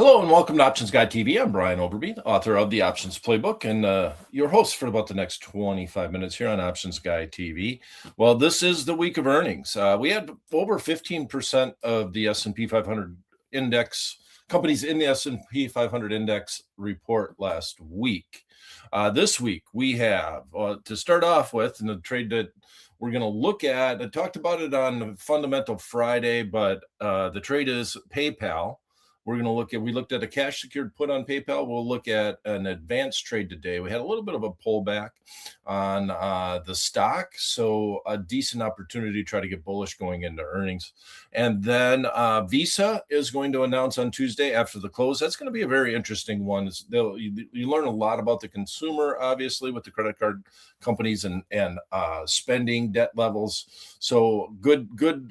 Hello and welcome to Options Guide TV. I'm Brian Overby, author of the Options Playbook, and your host for about the next 25 minutes here on Options Guide TV. Well, this is the week of earnings. We had over 15% of the S&P 500 index companies in the S&P 500 index report last week. This week we have to start off with, and the trade that we're going to look at. I talked about it on Fundamental Friday, but the trade is PayPal. We're going to we looked at a cash secured put on PayPal. We'll look at an advanced trade today. We had a little bit of a pullback on the stock, so a decent opportunity to try to get bullish going into earnings. And then Visa is going to announce on Tuesday after the close. That's going to be a very interesting one. You learn a lot about the consumer, obviously, with the credit card companies and spending, debt levels. So good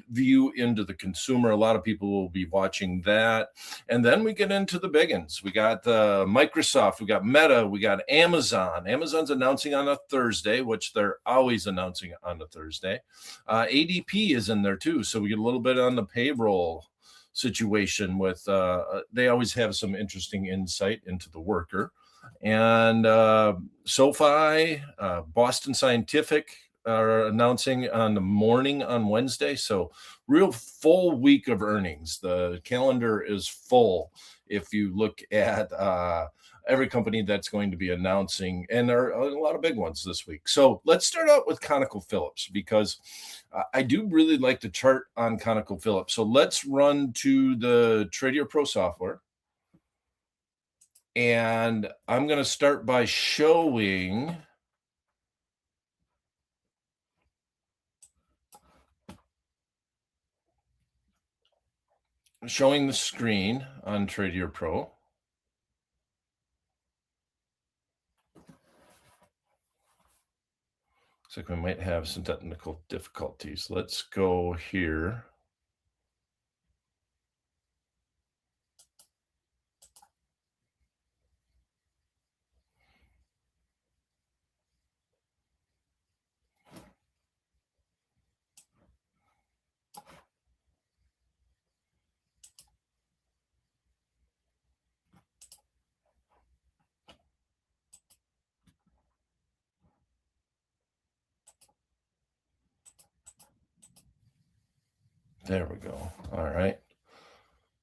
view into the consumer. A lot of people will be watching that. And then we get into the big ones. We got Microsoft, we got Meta, we got Amazon. Amazon's announcing on a Thursday, which they're always announcing on a Thursday. ADP is in there too. So we get a little bit on the payroll situation with, they always have some interesting insight into the worker. And SoFi, Boston Scientific are announcing on the morning on Wednesday. So real full week of earnings. The calendar is full if you look at every company that's going to be announcing. And there are a lot of big ones this week. So let's start out with ConocoPhillips because I do really like the chart on ConocoPhillips. So let's run to the Trader Pro software. And I'm going to start by showing the screen on Trader Pro. Looks like we might have some technical difficulties. Let's go here. There we go. All right.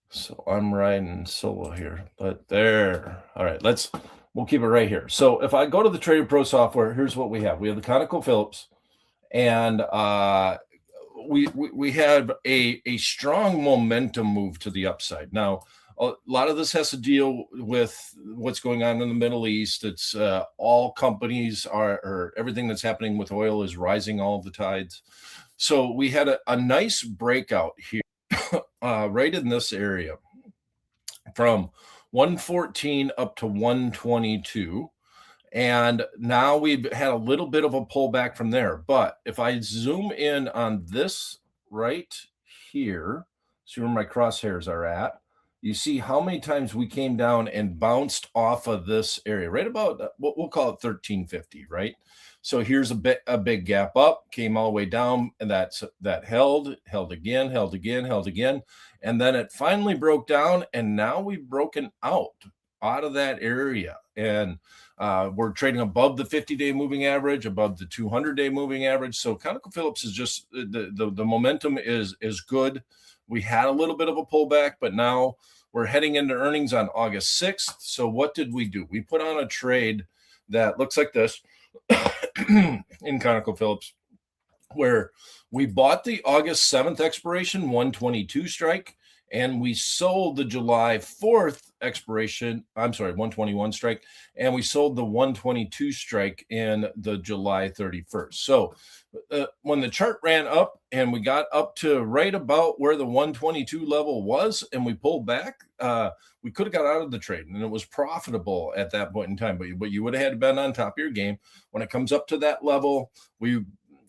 So I'm riding solo here, but there. All right, we'll keep it right here. So if I go to the Trader Pro software, here's what we have. We have the ConocoPhillips, and we have a strong momentum move to the upside. Now, a lot of this has to deal with what's going on in the Middle East. It's all companies or everything that's happening with oil is rising all the tides. So we had a nice breakout here right in this area from 114 up to 122. And now we've had a little bit of a pullback from there. But if I zoom in on this right here, see where my crosshairs are at, you see how many times we came down and bounced off of this area, right about what we'll call it 1350, right? So here's a big gap up, came all the way down, and that held again, and then it finally broke down, and now we've broken out of that area, and we're trading above the 50-day moving average, above the 200-day moving average. So ConocoPhillips is just the momentum is good. We had a little bit of a pullback, but now we're heading into earnings on August 6th. So what did we do? We put on a trade that looks like this in ConocoPhillips, where we bought the August 7th expiration 122 strike, and we sold the July 4th expiration, 121 strike, and we sold the 122 strike in the July 31st. So when the chart ran up and we got up to right about where the 122 level was and we pulled back, we could have got out of the trade and it was profitable at that point in time, but you would have had to been on top of your game. When it comes up to that level, we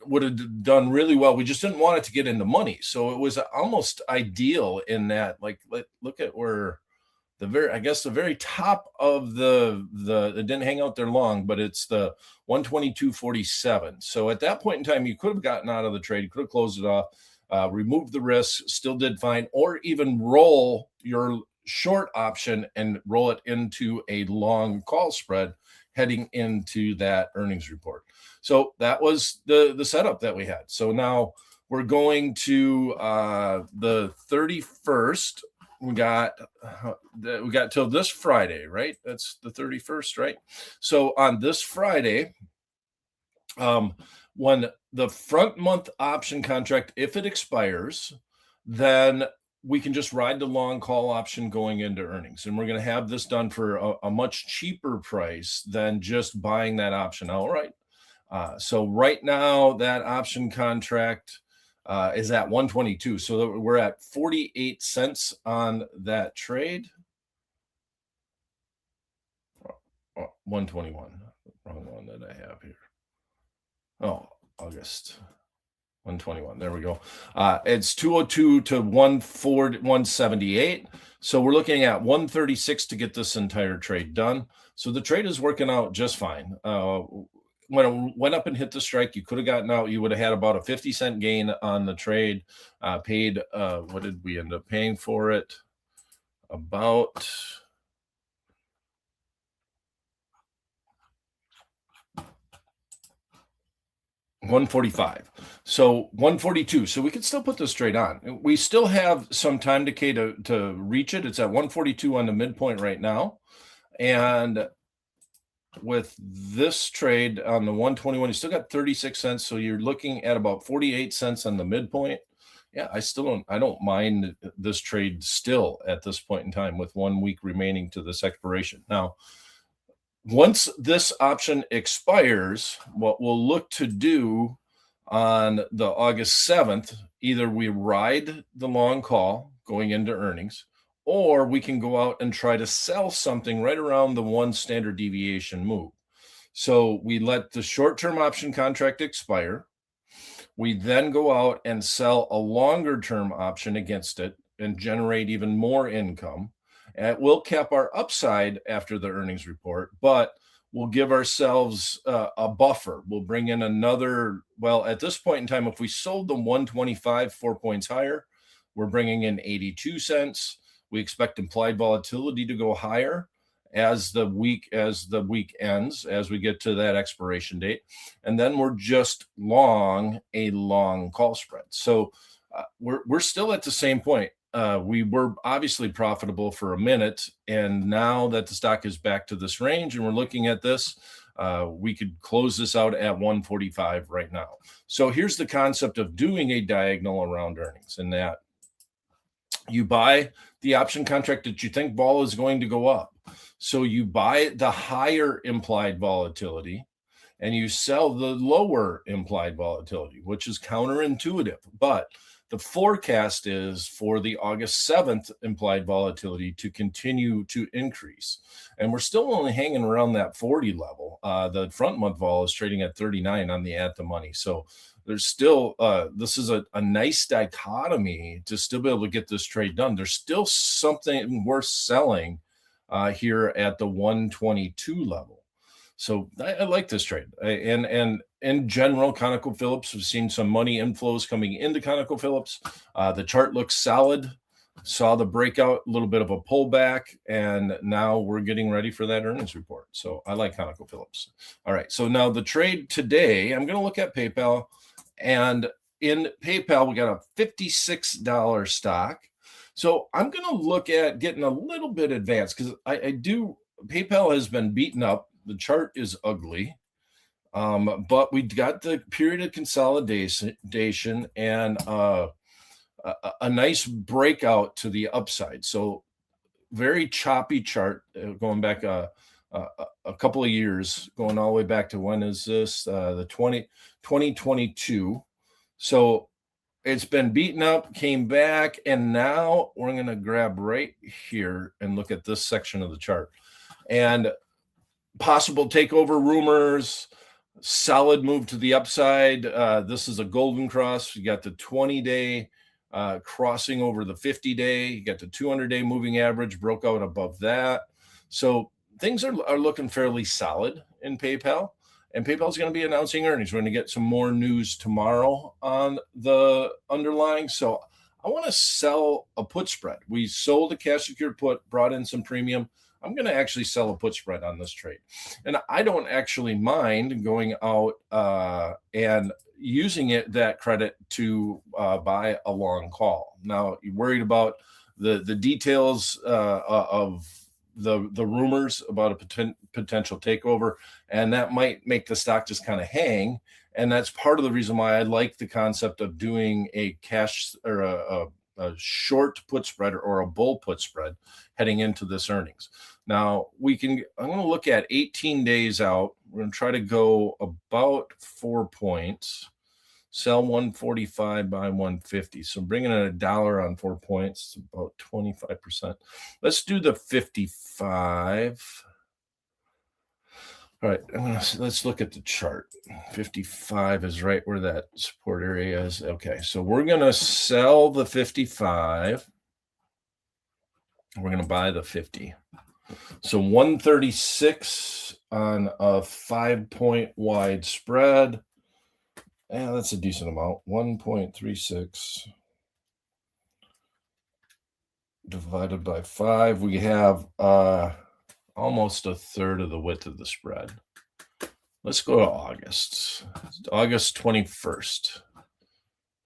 would have done really well. We just didn't want it to get into money. So it was almost ideal in that, like, look at where the very top of it didn't hang out there long, but it's the 122.47. So at that point in time, you could have gotten out of the trade, you could have closed it off, removed the risk, still did fine, or even roll your short option and roll it into a long call spread heading into that earnings report. So that was the setup that we had. So now we're going to the 31st. We got till this Friday, right? That's the 31st, right? So on this Friday, when the front month option contract, if it expires, then we can just ride the long call option going into earnings. And we're going to have this done for a much cheaper price than just buying that option outright. So right now, that option contract is at 122. So we're at 48 cents on that trade. 121. Wrong one that I have here. Oh, August 121. There we go. It's 202 to 140, 178. So we're looking at 136 to get this entire trade done. So the trade is working out just fine. When it went up and hit the strike, you could have gotten out. You would have had about a 50-cent gain on the trade. Paid, what did we end up paying for it? About 145. So 142. So we could still put this trade on. We still have some time decay to reach it. It's at 142 on the midpoint right now. And with this trade on the 121, you still got 36 cents. So you're looking at about 48 cents on the midpoint. Yeah, I don't mind this trade still at this point in time with 1 week remaining to this expiration. Now, once this option expires, what we'll look to do on the August 7th, either we ride the long call going into earnings, or we can go out and try to sell something right around the 1 standard deviation move. So we let the short-term option contract expire. We then go out and sell a longer term option against it and generate even more income. And we'll cap our upside after the earnings report, but we'll give ourselves a buffer. We'll bring in another, well, at this point in time, if we sold the 125 4 points higher, we're bringing in 82 cents. We expect implied volatility to go higher as the week ends, as we get to that expiration date, and then we're just long a long call spread. So we're still at the same point. We were obviously profitable for a minute, and now that the stock is back to this range and we're looking at this, we could close this out at 145 right now. So here's the concept of doing a diagonal around earnings, in that you buy the option contract that you think vol is going to go up. So you buy the higher implied volatility and you sell the lower implied volatility, which is counterintuitive. But the forecast is for the August 7th implied volatility to continue to increase. And we're still only hanging around that 40 level. The front month vol is trading at 39 on the at the money. So there's still, this is a nice dichotomy to still be able to get this trade done. There's still something worth selling here at the 122 level. So I like this trade. And in general, ConocoPhillips, we've seen some money inflows coming into ConocoPhillips. The chart looks solid. Saw the breakout, a little bit of a pullback, and now we're getting ready for that earnings report. So I like ConocoPhillips. All right. So now the trade today, I'm going to look at PayPal. And in PayPal, we got a $56 stock. So I'm going to look at getting a little bit advanced, because PayPal has been beaten up. The chart is ugly. But we got the period of consolidation and a nice breakout to the upside. So very choppy chart going back a couple of years, going all the way back to, when is this? The 2022. So it's been beaten up, came back, and now we're going to grab right here and look at this section of the chart. And possible takeover rumors, solid move to the upside. This is a golden cross. You got the 20-day crossing over the 50-day. You got the 200-day moving average, broke out above that. So things are looking fairly solid in PayPal. And PayPal is going to be announcing earnings. We're going to get some more news tomorrow on the underlying. So I want to sell a put spread. We sold a cash secured put, brought in some premium. I'm going to actually sell a put spread on this trade. And I don't actually mind going out and using that credit to buy a long call. Now, you're worried about the details of the rumors about a potential takeover, and that might make the stock just kind of hang. And that's part of the reason why I like the concept of doing a cash or a short put spread or a bull put spread heading into this earnings. Now I'm going to look at 18 days out. We're going to try to go about 4 points, sell 145, buy 150. So bringing in $1 on 4 points, about 25%. Let's do the 55. All right, let's look at the chart. 55 is right where that support area is. Okay, so we're going to sell the 55. We're going to buy the 50. So 136 on a 5-point wide spread. Yeah, that's a decent amount. 1.36 divided by 5. We have almost a third of the width of the spread. Let's go to August. August 21st.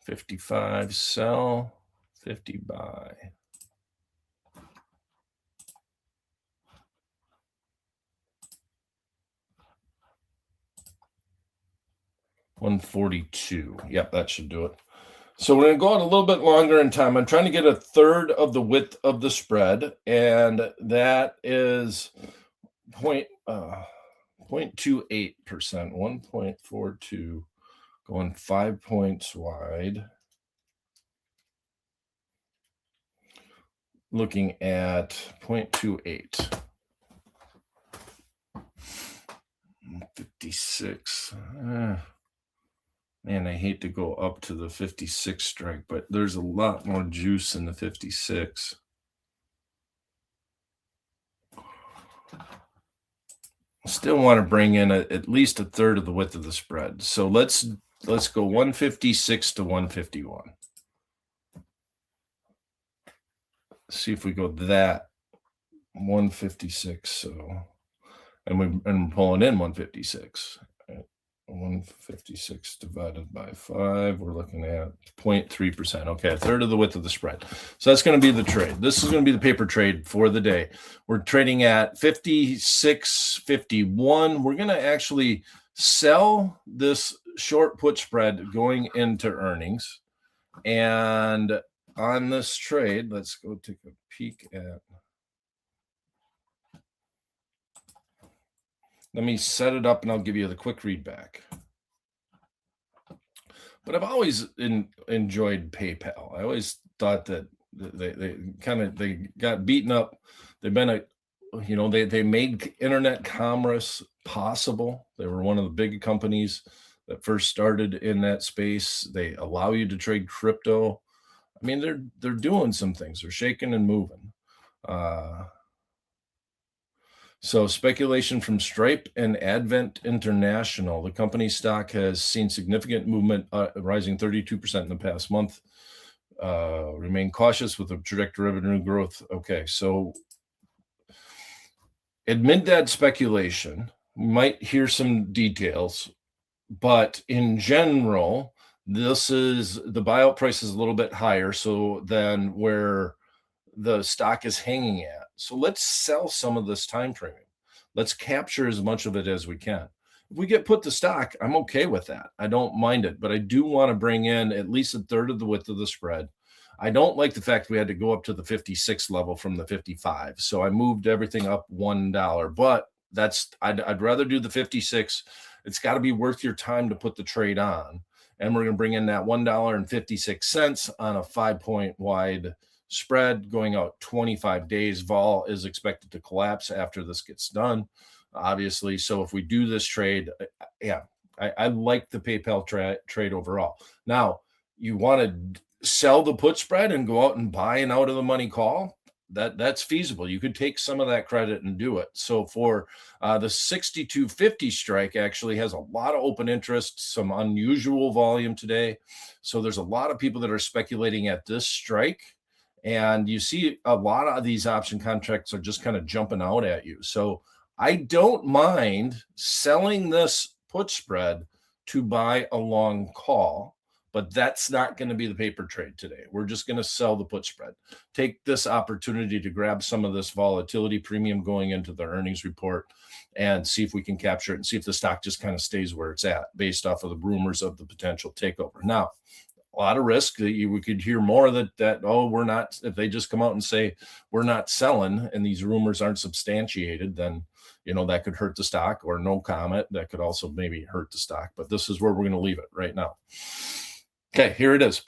55 sell, 50 buy. $142. Yep, that should do it. So we're going to go out a little bit longer in time. I'm trying to get a third of the width of the spread, and that is 0.28%, 1.42, going 5 points wide. Looking at 0.28. 56. Man, I hate to go up to the 56 strike, but there's a lot more juice in the 56. Still want to bring in at least a third of the width of the spread. So let's go 156 to 151. See if we go that 156. So, and I'm pulling in 156. 156 divided by 5, we're looking at 0.3%. Okay, a third of the width of the spread. So that's going to be the trade. This is going to be the paper trade for the day. We're trading at 56.51. We're going to actually sell this short put spread going into earnings. And on this trade, let's go take a peek at. Let me set it up and I'll give you the quick read back. But I've always enjoyed PayPal. I always thought that they got beaten up. They've been they made internet commerce possible. They were one of the big companies that first started in that space. They allow you to trade crypto. I mean, they're doing some things. They're shaking and moving. So speculation from Stripe and Advent International. The company stock has seen significant movement, rising 32% in the past month. Remain cautious with the trajectory of revenue growth. Okay, so admit that speculation. We might hear some details, but in general, this is the buyout price is a little bit higher so than where the stock is hanging at. So let's sell some of this time premium. Let's capture as much of it as we can. If we get put to stock, I'm okay with that. I don't mind it, but I do want to bring in at least a third of the width of the spread. I don't like the fact we had to go up to the 56 level from the 55. So I moved everything up $1, but I'd rather do the 56. It's got to be worth your time to put the trade on. And we're going to bring in that $1.56 on a 5-point wide spread going out 25 days. Vol is expected to collapse after this gets done, obviously. So if we do this trade, I like the PayPal trade overall. Now, you want to sell the put spread and go out and buy an out of the money call? that's feasible. You could take some of that credit and do it. So for the 6250 strike actually has a lot of open interest, some unusual volume today. So there's a lot of people that are speculating at this strike. And you see a lot of these option contracts are just kind of jumping out at you. So I don't mind selling this put spread to buy a long call, but that's not going to be the paper trade today. We're just going to sell the put spread. Take this opportunity to grab some of this volatility premium going into the earnings report and see if we can capture it and see if the stock just kind of stays where it's at based off of the rumors of the potential takeover. Now, a lot of risk that we could hear more that oh, we're not, if they just come out and say we're not selling and these rumors aren't substantiated, then that could hurt the stock, or no comment that could also maybe hurt the stock. But this is where we're going to leave it right now. Okay, here it is.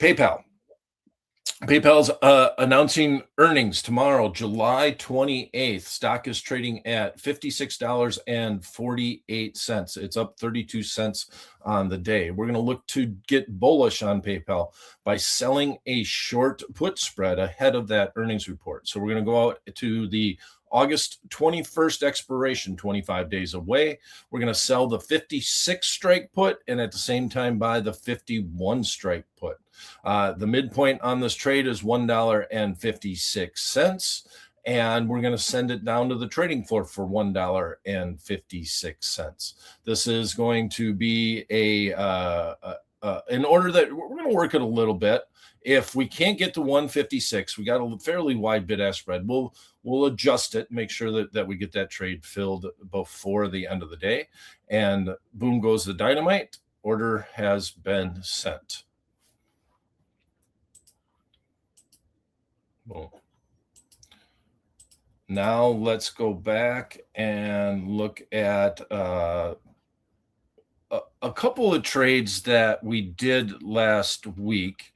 PayPal's announcing earnings tomorrow, July 28th. Stock is trading at $56.48. It's up 32 cents on the day. We're going to look to get bullish on PayPal by selling a short put spread ahead of that earnings report. So we're going to go out to the August 21st expiration, 25 days away. We're going to sell the 56 strike put and at the same time buy the 51 strike put. The midpoint on this trade is $1.56, and we're going to send it down to the trading floor for $1.56. This is going to be in order that we're going to work it a little bit. If we can't get to 156, we got a fairly wide bid-ask spread. We'll adjust it, make sure that we get that trade filled before the end of the day. And boom goes the dynamite. Order has been sent. Boom. Now let's go back and look at a couple of trades that we did last week.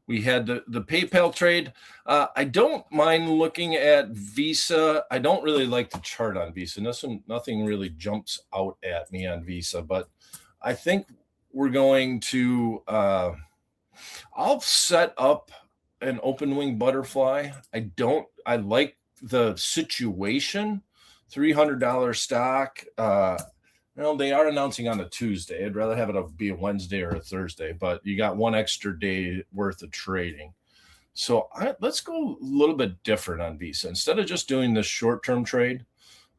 We had the PayPal trade. I don't mind looking at Visa. I don't really like the chart on Visa. Nothing really jumps out at me on Visa, but I think we're going to, I'll set up an open wing butterfly. I like the situation. $300 stock. They are announcing on a Tuesday. I'd rather have it be a Wednesday or a Thursday, but you got one extra day worth of trading. So let's go a little bit different on Visa. Instead of just doing this short-term trade,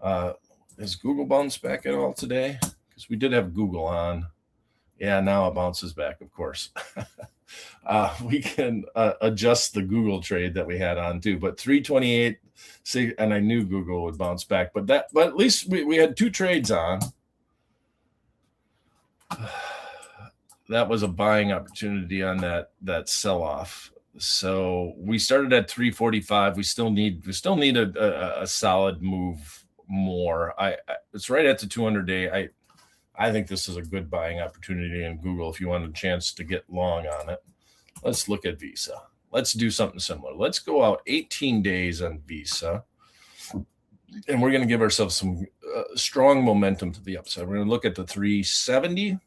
has Google bounced back at all today? Because we did have Google on. Yeah, now it bounces back, of course. We can adjust the Google trade that we had on too, but 328, and I knew Google would bounce back, but at least we had two trades on. That was a buying opportunity on that sell-off. So we started at 345. We still need a solid move more. It's right at the 200-day. I think this is a good buying opportunity in Google if you want a chance to get long on it. Let's look at Visa. Let's do something similar. Let's go out 18 days on Visa, and we're going to give ourselves some strong momentum to the upside. We're going to look at the 370,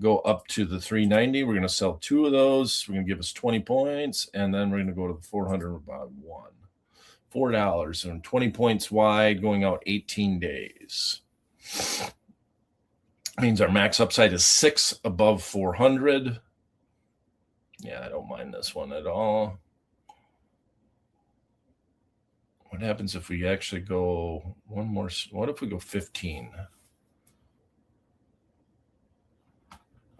go up to the 390. We're going to sell two of those. We're going to give us 20 points, and then we're going to go to the 400 about $4 and 20 points wide, going out 18 days. Means our max upside is 6 above 400. Yeah, I don't mind this one at all. What happens if we actually go one more? What if we go 15?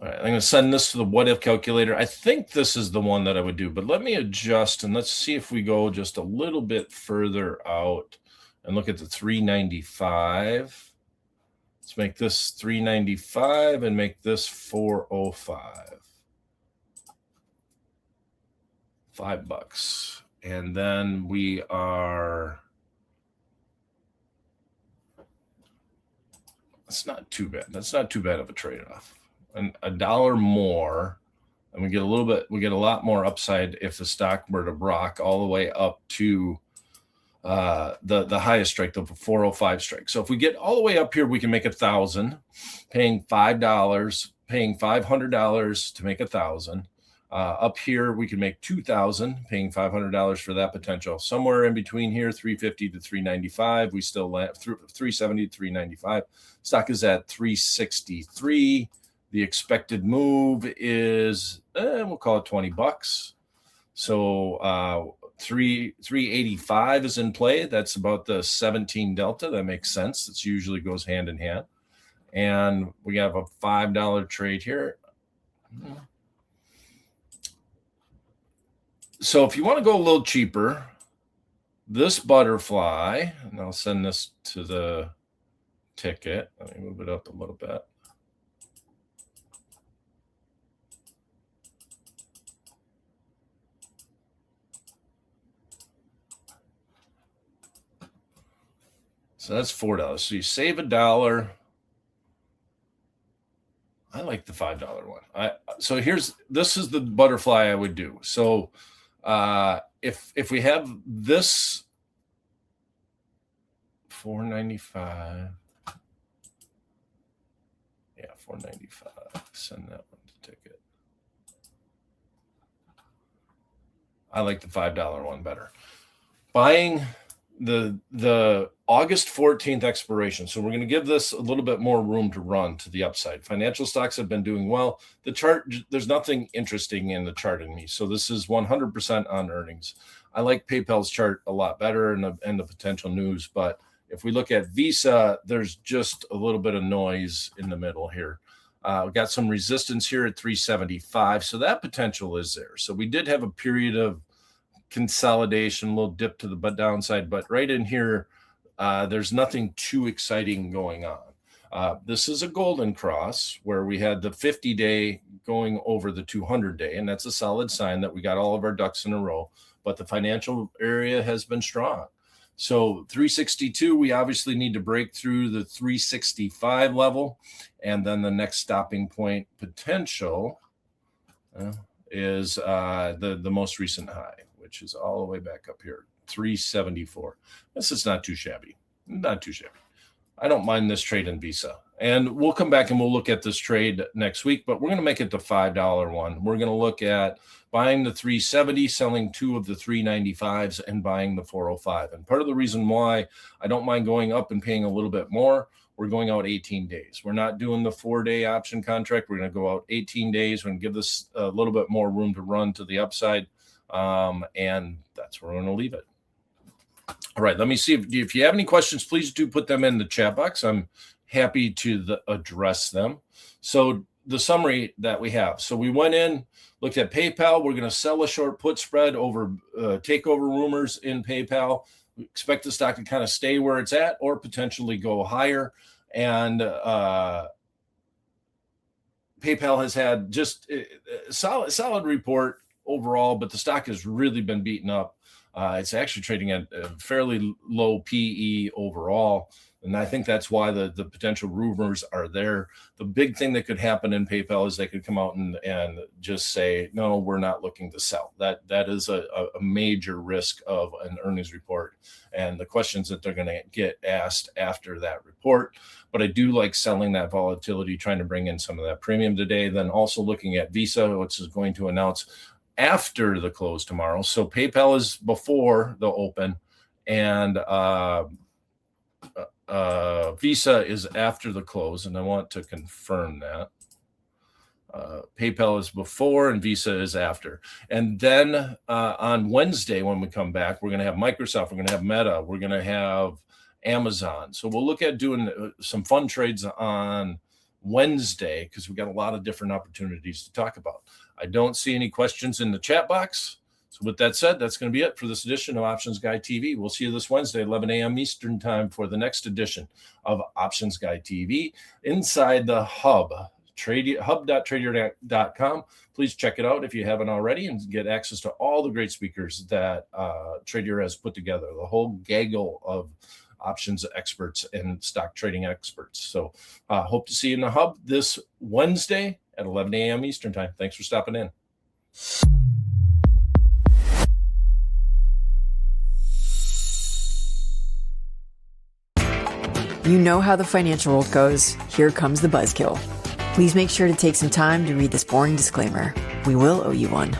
All right, I'm going to send this to the what if calculator. I think this is the one that I would do, but let me adjust and let's see if we go just a little bit further out and look at the 395. Let's make this 395 and make this 405. $5. And then we are, that's not too bad. That's not too bad of a trade-off. And $1 more, and we get a lot more upside if the stock were to rock all the way up to the highest strike, the 405 strike. So if we get all the way up here, we can make $1,000, paying $5, paying $500 to make $1,000. Up here, we can make 2,000, paying $500 for that potential. Somewhere in between here, 350 to 395. We still land through 370 to 395. Stock is at 363. The expected move is, we'll call it $20. So 385 is in play. That's about the 17 delta. That makes sense. It usually goes hand in hand. And we have a $5 trade here. So if you want to go a little cheaper, this butterfly, and I'll send this to the ticket. Let me move it up a little bit. So that's $4. So you save $1. I like the $5 one. So this is the butterfly I would do. So if we have this 495, yeah, 495. Send that one to ticket. I like the $5 one better. Buying the August 14th expiration. So we're going to give this a little bit more room to run to the upside. Financial stocks have been doing well. The chart, there's nothing interesting in the chart in me. So this is 100% on earnings. I like PayPal's chart a lot better and the potential news. But if we look at Visa, there's just a little bit of noise in the middle here. We got some resistance here at 375. So that potential is there. So we did have a period of consolidation, a little dip to the downside, but right in here, there's nothing too exciting going on. This is a golden cross where we had the 50-day going over the 200-day, and that's a solid sign that we got all of our ducks in a row, but the financial area has been strong. So 362, we obviously need to break through the 365 level, and then the next stopping point potential is the most recent high, which is all the way back up here, 374. This is not too shabby. Not too shabby. I don't mind this trade in Visa. And we'll come back and we'll look at this trade next week, but we're going to make it the $5 one. We're going to look at buying the 370, selling 2 of the 395s, and buying the 405. And part of the reason why I don't mind going up and paying a little bit more, we're going out 18 days. We're not doing the 4-day option contract. We're going to go out 18 days. We're going to give this a little bit more room to run to the upside. And that's where we're going to leave it. All right, let me see if you have any questions, please do put them in the chat box. I'm happy to address them. So the summary that we have. So we went in, looked at PayPal. We're going to sell a short put spread over takeover rumors in PayPal. We expect the stock to kind of stay where it's at or potentially go higher. And PayPal has had just a solid report overall, but the stock has really been beaten up. It's actually trading at a fairly low PE overall. And I think that's why the potential rumors are there. The big thing that could happen in PayPal is they could come out and just say, no, we're not looking to sell. That is a major risk of an earnings report and the questions that they're going to get asked after that report. But I do like selling that volatility, trying to bring in some of that premium today. Then also looking at Visa, which is going to announce after the close tomorrow. So PayPal is before the open, and Visa is after the close, and I want to confirm that. PayPal is before and Visa is after. And then on Wednesday, when we come back, we're going to have Microsoft, we're going to have Meta, we're going to have Amazon. So we'll look at doing some fun trades on Wednesday because we've got a lot of different opportunities to talk about. I don't see any questions in the chat box. So with that said, that's going to be it for this edition of Options Guy TV. We'll see you this Wednesday, 11 a.m. Eastern time for the next edition of Options Guy TV inside the Hub, hub.trader.com. Please check it out if you haven't already and get access to all the great speakers that Trader has put together, the whole gaggle of options experts and stock trading experts. So hope to see you in the Hub this Wednesday at 11 a.m. Eastern time. Thanks for stopping in. You know how the financial world goes. Here comes the buzzkill. Please make sure to take some time to read this boring disclaimer. we will owe you one.